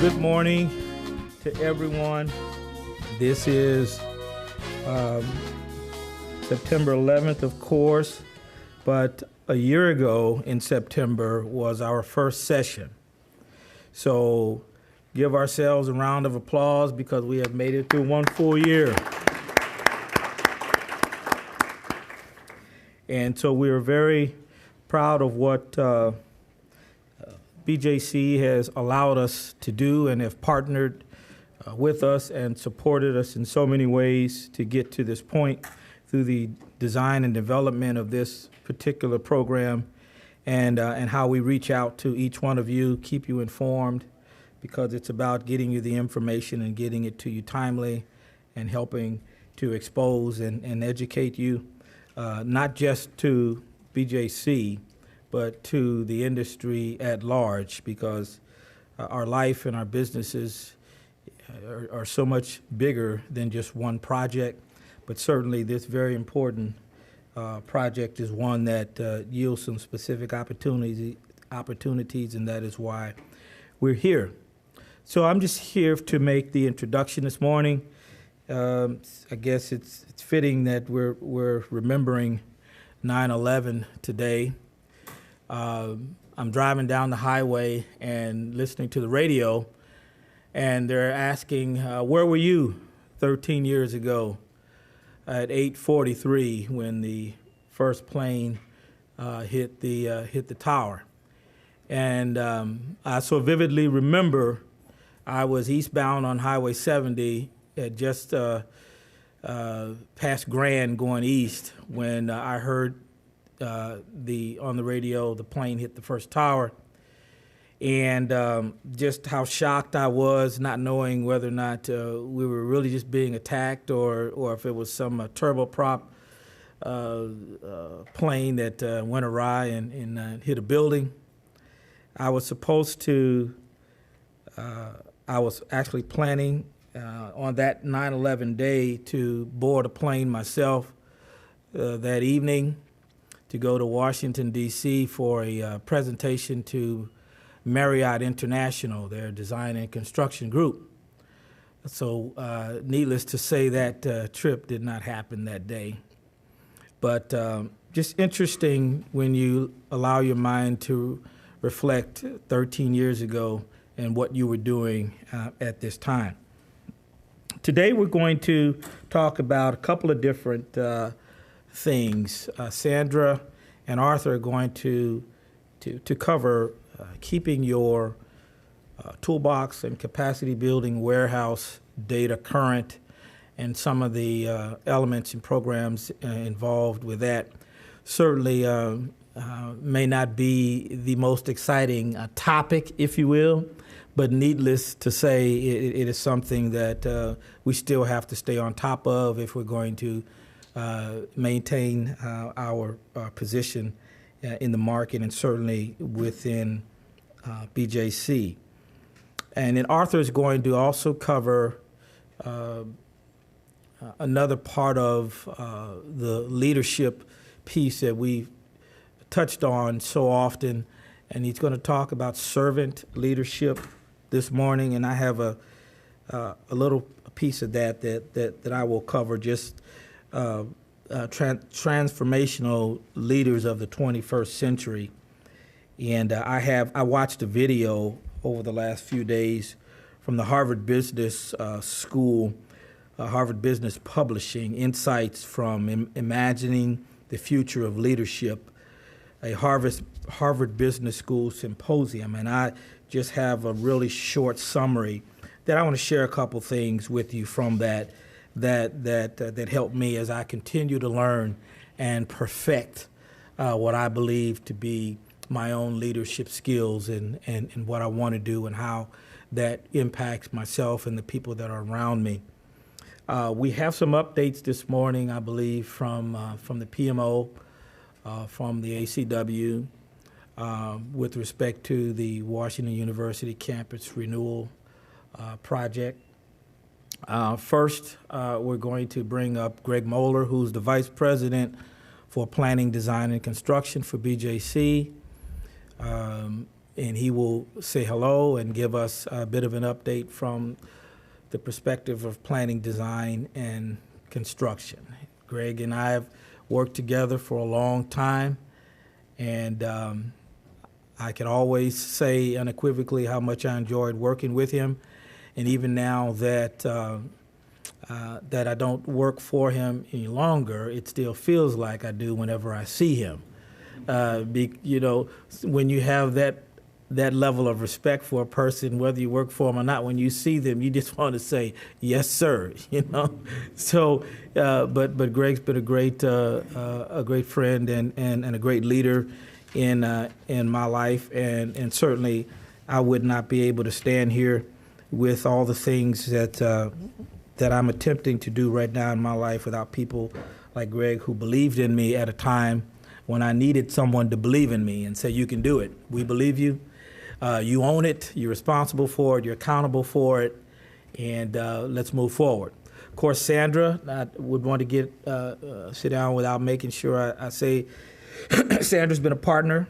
good morning to everyone. This is September 11th, of course, but a year ago in September was our first session. So give ourselves a round of applause because we have made it through one full year. And so we are very proud of what BJC has allowed us to do and have partnered with us and supported us in so many ways to get to this point through the design and development of this particular program and how we reach out to each one of you, keep you informed, because it's about getting you the information and getting it to you timely and helping to expose and educate you, not just to BJC, but to the industry at large, because our life and our businesses are so much bigger than just one project. But certainly this very important project is one that yields some specific opportunities, and that is why we're here. So I'm just here to make the introduction this morning. I guess it's fitting that we're remembering 9/11 today. I'm driving down the highway and listening to the radio, and they're asking, where were you 13 years ago at 8:43 when the first plane hit the tower? And I so vividly remember I was eastbound on Highway 70 at just past Grand going east when I heard on the radio the plane hit the first tower, and just how shocked I was, not knowing whether or not we were really just being attacked or if it was some turboprop plane that went awry and hit a building. I was actually planning on that 9/11 day to board a plane myself that evening to go to Washington, D.C. for a presentation to Marriott International, their design and construction group. So needless to say, that trip did not happen that day. But just interesting when you allow your mind to reflect 13 years ago and what you were doing at this time. Today we're going to talk about a couple of different things. Sandra and Arthur are going to cover keeping your toolbox and capacity building warehouse data current and some of the elements and programs involved with that. Certainly may not be the most exciting topic, if you will, but needless to say, it is something that we still have to stay on top of if we're going to maintain our position in the market and certainly within BJC. And then Arthur is going to also cover another part of the leadership piece that we've touched on so often, and he's going to talk about servant leadership this morning, and I have a little piece of that I will cover, just transformational leaders of the 21st century. And I watched a video over the last few days from the Harvard Business School, Harvard Business Publishing, Insights from Imagining the Future of Leadership, a Harvard Business School symposium. And I just have a really short summary that I want to share a couple things with you from that helped me as I continue to learn and perfect what I believe to be my own leadership skills and what I want to do and how that impacts myself and the people that are around me. We have some updates this morning, I believe, from the PMO, from the ACW, with respect to the Washington University campus renewal project. First, we're going to bring up Greg Moeller, who's the Vice President for Planning, Design, and Construction for BJC. and he will say hello and give us a bit of an update from the perspective of planning, design, and construction. Greg and I have worked together for a long time, and I can always say unequivocally how much I enjoyed working with him. And even now that that I don't work for him any longer, it still feels like I do whenever I see him. You know, when you have that level of respect for a person, whether you work for them or not, when you see them, you just want to say, yes, sir, you know? So, but Greg's been a great friend and a great leader in my life. And certainly I would not be able to stand here with all the things that I'm attempting to do right now in my life without people like Greg, who believed in me at a time when I needed someone to believe in me and say, you can do it. We believe you. You own it. You're responsible for it. You're accountable for it. And let's move forward. Of course, Sandra, I would want to get sit down without making sure I say Sandra's been a partner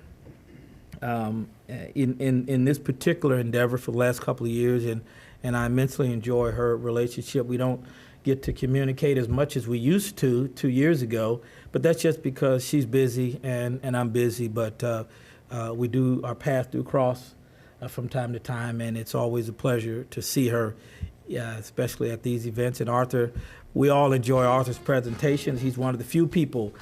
in this particular endeavor for the last couple of years, and I immensely enjoy her relationship. We don't get to communicate as much as we used to 2 years ago, but that's just because she's busy and I'm busy, but we do, our paths do cross from time to time, and it's always a pleasure to see her, especially at these events. And Arthur, we all enjoy Arthur's presentations. He's one of the few people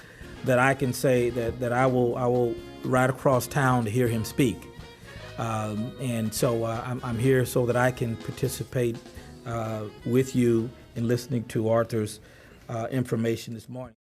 that I can say that I will ride across town to hear him speak. And so I'm here so that I can participate with you in listening to Arthur's information this morning.